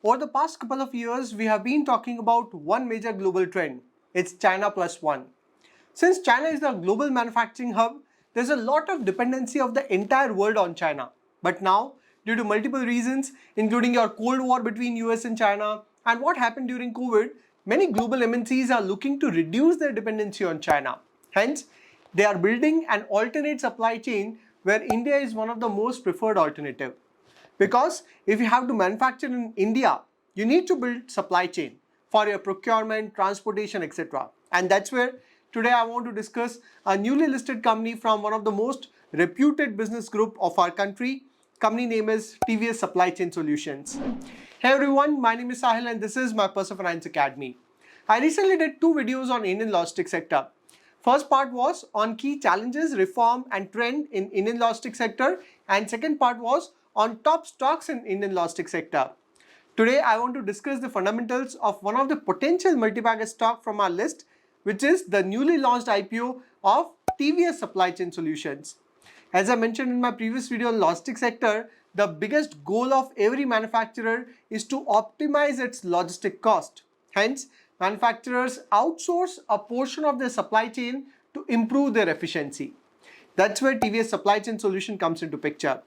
Over the past couple of years, we have been talking about one major global trend. It's China plus one. Since China is the global manufacturing hub, there's a lot of dependency of the entire world on China. But now, due to multiple reasons, including your Cold War between US and China and what happened during COVID, many global MNCs are looking to reduce their dependency on China. Hence, they are building an alternate supply chain where India is one of the most preferred alternative. Because if you have to manufacture in India, you need to build supply chain for your procurement, transportation, etc. And that's where today I want to discuss a newly listed company from one of the most reputed business group of our country. Company name is TVS Supply Chain Solutions. Hey everyone, my name is Sahil and this is my Personal Finance Academy. I recently did two videos on Indian logistics sector. First part was on key challenges, reform and trend in Indian logistics sector, and second part was on top stocks in Indian logistics sector. Today I want to discuss the fundamentals of one of the potential multi-bagger stock from our list, which is the newly launched IPO of TVS Supply Chain Solutions. As I mentioned in my previous video on logistics sector, the biggest goal of every manufacturer is to optimize its logistic cost. Hence, manufacturers outsource a portion of their supply chain to improve their efficiency. That's where TVS Supply Chain Solution comes into picture.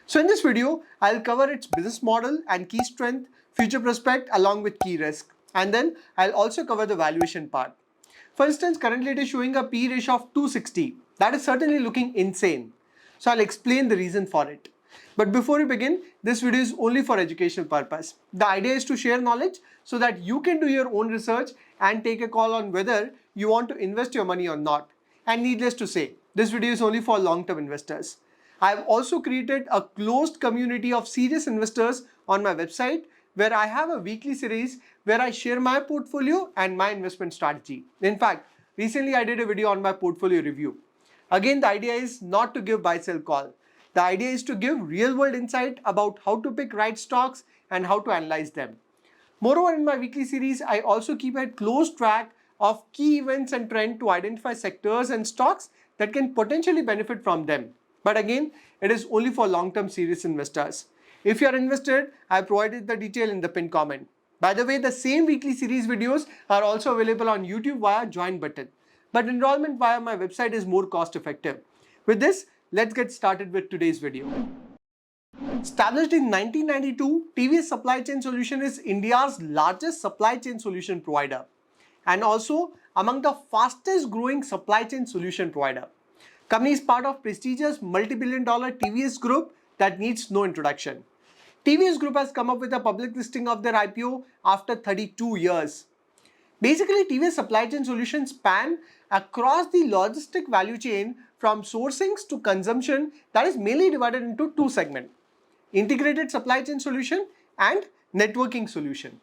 So in this video, I'll cover its business model and key strength, future prospect along with key risk. And then I'll also cover the valuation part. For instance, currently it is showing a P ratio of 260. That is certainly looking insane. So I'll explain the reason for it. But before we begin, this video is only for educational purpose. The idea is to share knowledge so that you can do your own research and take a call on whether you want to invest your money or not. And needless to say, this video is only for long-term investors. I have also created a closed community of serious investors on my website where I have a weekly series where I share my portfolio and my investment strategy. In fact, recently I did a video on my portfolio review. Again, the idea is not to give buy-sell call. The idea is to give real-world insight about how to pick right stocks and how to analyze them. Moreover, in my weekly series, I also keep a close track of key events and trends to identify sectors and stocks that can potentially benefit from them. But again, it is only for long-term serious investors. If you are invested, I provided the detail in the pinned comment. By the way, the same weekly series videos are also available on YouTube via join button. But enrollment via my website is more cost effective. With this, let's get started with today's video. Established in 1992, TVS Supply Chain Solution is India's largest supply chain solution provider and also among the fastest growing supply chain solution provider. Company is part of prestigious multi-billion-dollar TVS Group that needs no introduction. TVS Group has come up with a public listing of their IPO after 32 years. Basically, TVS Supply Chain Solutions span across the logistic value chain from sourcing to consumption that is mainly divided into two segments: Integrated Supply Chain Solution and Networking Solution.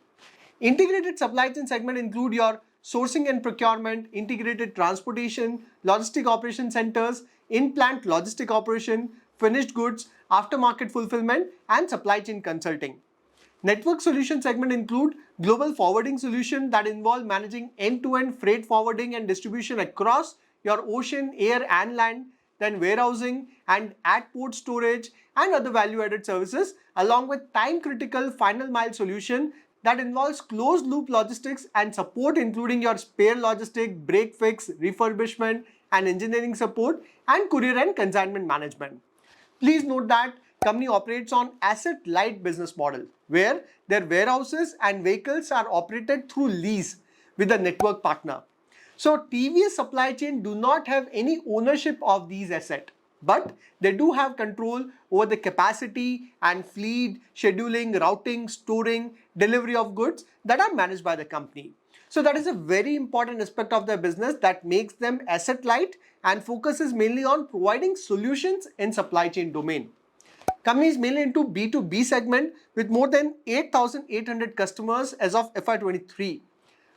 Integrated Supply Chain segment include your sourcing and procurement, integrated transportation, logistic operation centers, in-plant logistic operation, finished goods, aftermarket fulfillment, and supply chain consulting. Network solution segment include global forwarding solution that involve managing end-to-end freight forwarding and distribution across your ocean, air, and land, then warehousing and at-port storage and other value-added services, along with time-critical final mile solution that involves closed-loop logistics and support including your spare logistic, break fix, refurbishment, and engineering support, and courier and consignment management. Please note that company operates on asset-light business model where their warehouses and vehicles are operated through lease with a network partner. So TVS Supply Chain do not have any ownership of these assets, but they do have control over the capacity and fleet, scheduling, routing, storing, delivery of goods that are managed by the company. So that is a very important aspect of their business that makes them asset light and focuses mainly on providing solutions in supply chain domain. Company is mainly into B2B segment with more than 8,800 customers as of FY23.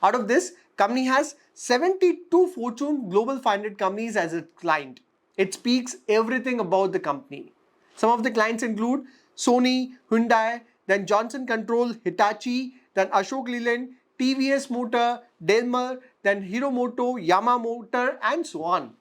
Out of this, company has 72 Fortune Global 500 companies as its client. It speaks everything about the company. Some of the clients include Sony, Hyundai, then Johnson Control, Hitachi, then Ashok Leyland, TVS Motor, Daimler, then Hero Moto, Yamaha Motor, and so on.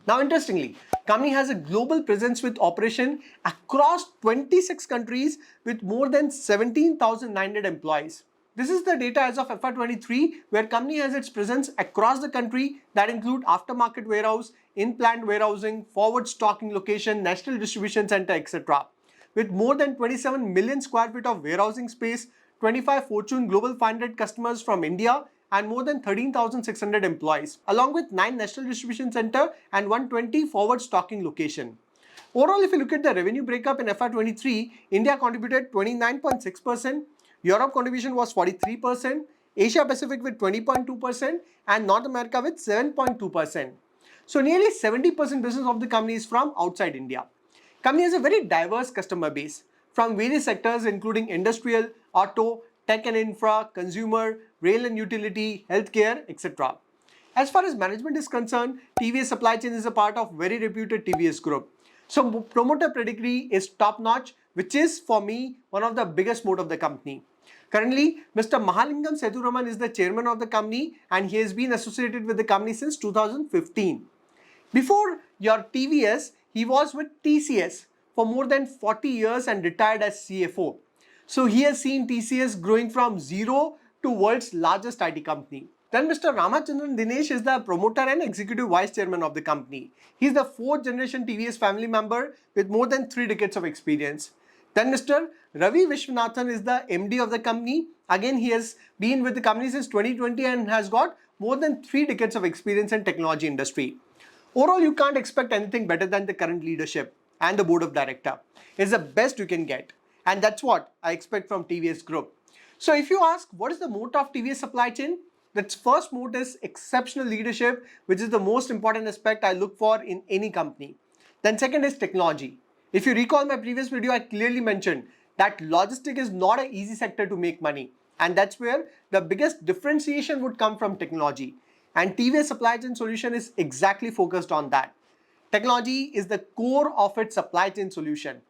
Now, interestingly, company has a global presence with operation across 26 countries with more than 17,900 employees. This is the data as of FY23, where company has its presence across the country that include aftermarket warehouse, in-plant warehousing, forward stocking location, national distribution center, etc. With more than 27 million square feet of warehousing space, 25 Fortune Global 500 customers from India, and more than 13,600 employees, along with 9 national distribution center and 120 forward stocking location. Overall, if you look at the revenue breakup in FY23, India contributed 29.6%, Europe contribution was 43%, Asia Pacific with 20.2%, and North America with 7.2%. So nearly 70% business of the company is from outside India. Company has a very diverse customer base from various sectors including industrial, auto, tech and infra, consumer, rail and utility, healthcare, etc. As far as management is concerned, TVS Supply Chain is a part of very reputed TVS group. So promoter pedigree is top notch, which is for me one of the biggest moat of the company. Currently, Mr. Mahalingam Sethuraman is the chairman of the company and he has been associated with the company since 2015. Before your TVS, he was with TCS for more than 40 years and retired as CFO. So he has seen TCS growing from zero to world's largest IT company. Then Mr. Ramachandran Dinesh is the promoter and executive vice chairman of the company. He is the 4th generation TVS family member with more than 3 decades of experience. Then Mr. Ravi Vishwanathan is the MD of the company. Again, he has been with the company since 2020 and has got more than 3 decades of experience in technology industry. Overall, you can't expect anything better than the current leadership and the board of director. It's the best you can get. And that's what I expect from TVS Group. So if you ask, what is the moat of TVS Supply Chain? Its first moat is exceptional leadership, which is the most important aspect I look for in any company. Then second is technology. If you recall my previous video, I clearly mentioned that logistic is not an easy sector to make money. And that's where the biggest differentiation would come from technology. And TVS Supply Chain solution is exactly focused on that. Technology is the core of its supply chain solution.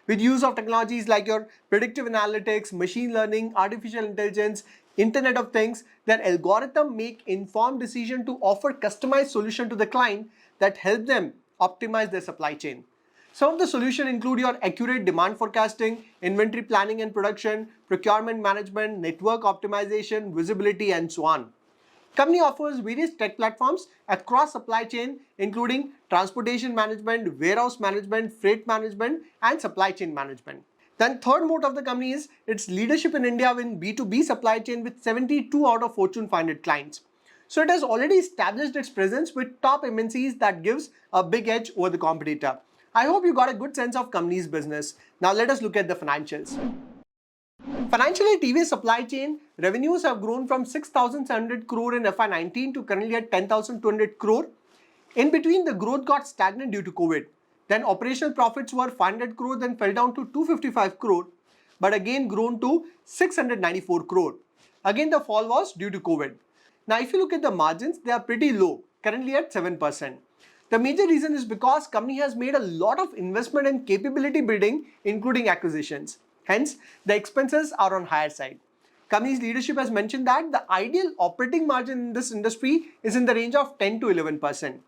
With use of technologies like your predictive analytics, machine learning, artificial intelligence, Internet of Things, their algorithm make informed decision to offer customized solution to the client that help them optimize their supply chain. Some of the solutions include your accurate demand forecasting, inventory planning and production, procurement management, network optimization, visibility, and so on. Company offers various tech platforms across supply chain, including transportation management, warehouse management, freight management, and supply chain management. Then third moat of the company is its leadership in India in B2B supply chain with 72 out of Fortune 500 clients. So it has already established its presence with top MNCs that gives a big edge over the competitor. I hope you got a good sense of company's business. Now let us look at the financials. Financially, TVS Supply Chain revenues have grown from 6,700 crore in FY19 to currently at 10,200 crore. In between, the growth got stagnant due to COVID. Then operational profits were 500 crore, then fell down to 255 crore, but again grown to 694 crore. Again, the fall was due to COVID. Now, if you look at the margins, they are pretty low, currently at 7%. The major reason is because company has made a lot of investment in capability building, including acquisitions. Hence, the expenses are on higher side. Company's leadership has mentioned that the ideal operating margin in this industry is in the range of 10 to 11%.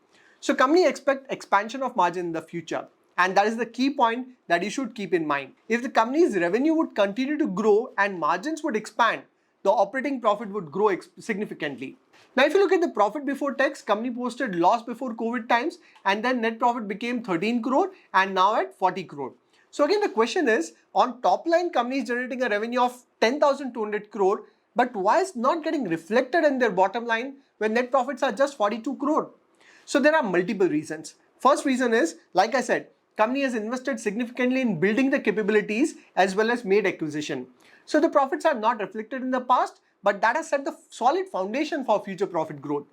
So company expect expansion of margin in the future. And that is the key point that you should keep in mind. If the company's revenue would continue to grow and margins would expand, the operating profit would grow significantly. Now, if you look at the profit before tax, company posted loss before COVID times and then net profit became 13 crore and now at 40 crore. So again, the question is, on top line, company is generating a revenue of 10,200 crore, but why is not getting reflected in their bottom line when net profits are just 42 crore? So there are multiple reasons. First reason is, like I said, company has invested significantly in building the capabilities as well as made acquisition. So the profits are not reflected in the past, but that has set the solid foundation for future profit growth.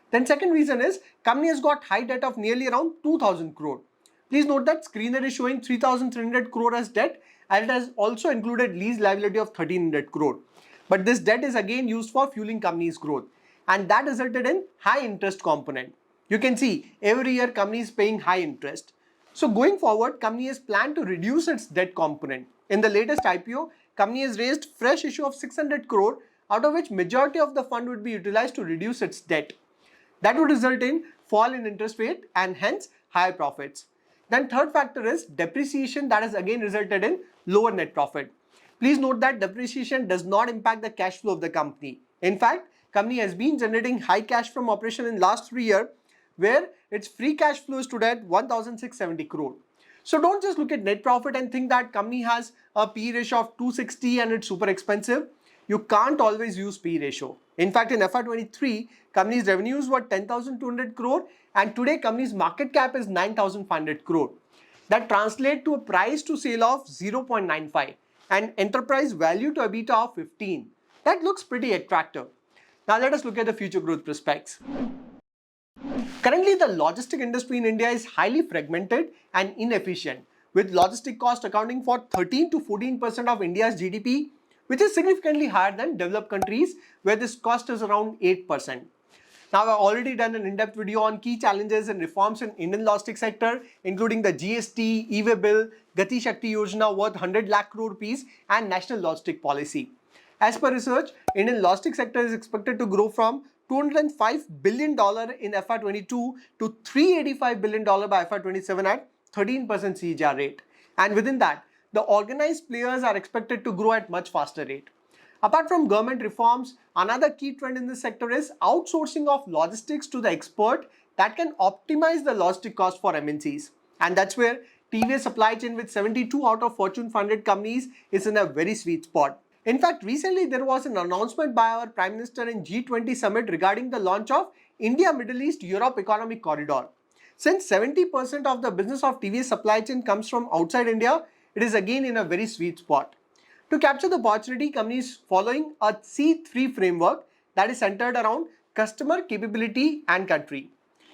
Then second reason is, company has got high debt of nearly around 2,000 crore. Please note that screen that is showing 3,300 crore as debt, and it has also included lease liability of 1,300 crore. But this debt is again used for fueling company's growth, and that resulted in high interest component. You can see every year company is paying high interest. So going forward, company has planned to reduce its debt component. In the latest IPO, company has raised fresh issue of 600 crore, out of which majority of the fund would be utilized to reduce its debt. That would result in fall in interest rate and hence higher profits. Then third factor is depreciation, that has again resulted in lower net profit. Please note that depreciation does not impact the cash flow of the company. In fact, company has been generating high cash from operation in last 3 years, where its free cash flow stood at 1,670 crore. So don't just look at net profit and think that company has a P ratio of 260 and it's super expensive. You can't always use P ratio. In fact, in FY23, company's revenues were 10,200 crore and today company's market cap is 9,500 crore. That translates to a price to sale of 0.95 and enterprise value to EBITDA of 15. That looks pretty attractive. Now let us look at the future growth prospects. Currently, the logistic industry in India is highly fragmented and inefficient, with logistic cost accounting for 13 to 14% of India's GDP, which is significantly higher than developed countries where this cost is around 8%. Now, I've already done an in-depth video on key challenges and reforms in Indian logistics sector, including the GST, e-way bill, Gati Shakti Yojana worth 100 lakh crore rupees and national logistic policy. As per research, Indian logistics sector is expected to grow from $205 billion in FY22 to $385 billion by FY27 at 13% CAGR rate. And within that, the organized players are expected to grow at much faster rate. Apart from government reforms, another key trend in this sector is outsourcing of logistics to the expert that can optimize the logistic cost for MNCs. And that's where TVS Supply Chain with 72 out of Fortune 500 companies is in a very sweet spot. In fact, recently there was an announcement by our Prime Minister in G20 summit regarding the launch of India Middle East Europe Economic Corridor. Since 70% of the business of TVS Supply Chain comes from outside India, it is again in a very sweet spot. To capture the opportunity, companies following a C3 framework that is centered around customer, capability and country.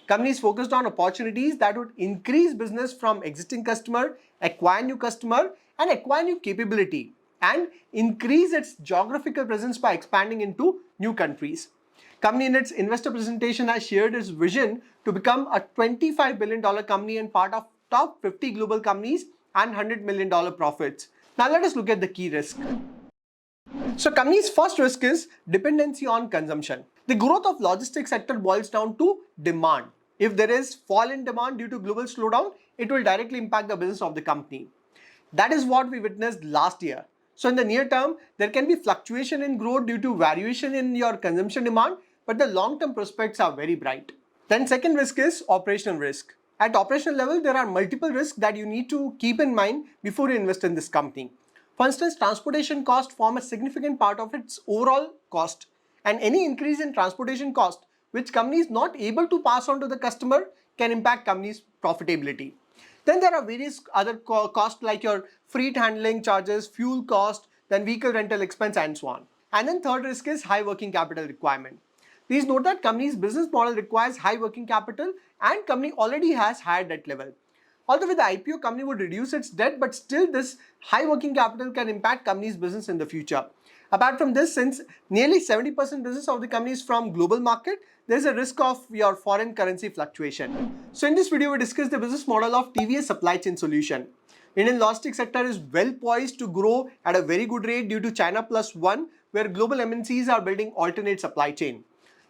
Companies focused on opportunities that would increase business from existing customer, acquire new customer and acquire new capability, and increase its geographical presence by expanding into new countries. Company in its investor presentation has shared its vision to become a $25 billion company and part of top 50 global companies and $100 million profits. Now let us look at the key risk. So company's first risk is dependency on consumption. The growth of logistics sector boils down to demand. If there is fall in demand due to global slowdown, it will directly impact the business of the company. That is what we witnessed last year. So in the near term, there can be fluctuation in growth due to variation in your consumption demand, but the long-term prospects are very bright. Then second risk is operational risk. At operational level, there are multiple risks that you need to keep in mind before you invest in this company. For instance, transportation costs form a significant part of its overall cost, and any increase in transportation cost which company is not able to pass on to the customer can impact company's profitability. Then there are various other costs like your freight handling charges, fuel cost, then vehicle rental expense and so on. And then third risk is high working capital requirement. Please note that company's business model requires high working capital and company already has higher debt level. Although with the IPO, company would reduce its debt, but still this high working capital can impact company's business in the future. Apart from this, since nearly 70% business of the company is from global market, there is a risk of your foreign currency fluctuation. So in this video, we discussed the business model of TVS Supply Chain Solution. Indian logistics sector is well poised to grow at a very good rate due to China Plus One, where global MNCs are building alternate supply chain.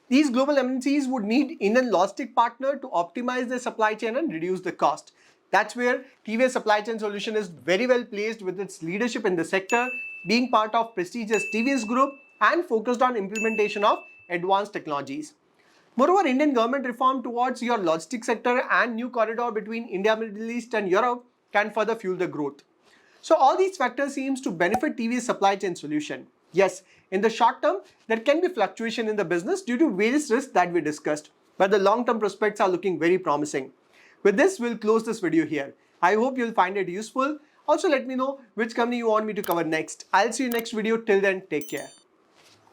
These global MNCs would need Indian logistic partner to optimize their supply chain and reduce the cost. That's where TVS Supply Chain Solution is very well placed with its leadership in the sector, being part of prestigious TVS Group and focused on implementation of advanced technologies. Moreover, Indian government reform towards your logistics sector and new corridor between India, Middle East and Europe can further fuel the growth. So all these factors seems to benefit TVS Supply Chain Solution. Yes, in the short term, there can be fluctuation in the business due to various risks that we discussed, but the long-term prospects are looking very promising. With this, we'll close this video here. I hope you'll find it useful. Also, let me know which company you want me to cover next. I'll see you next video. Till then, take care.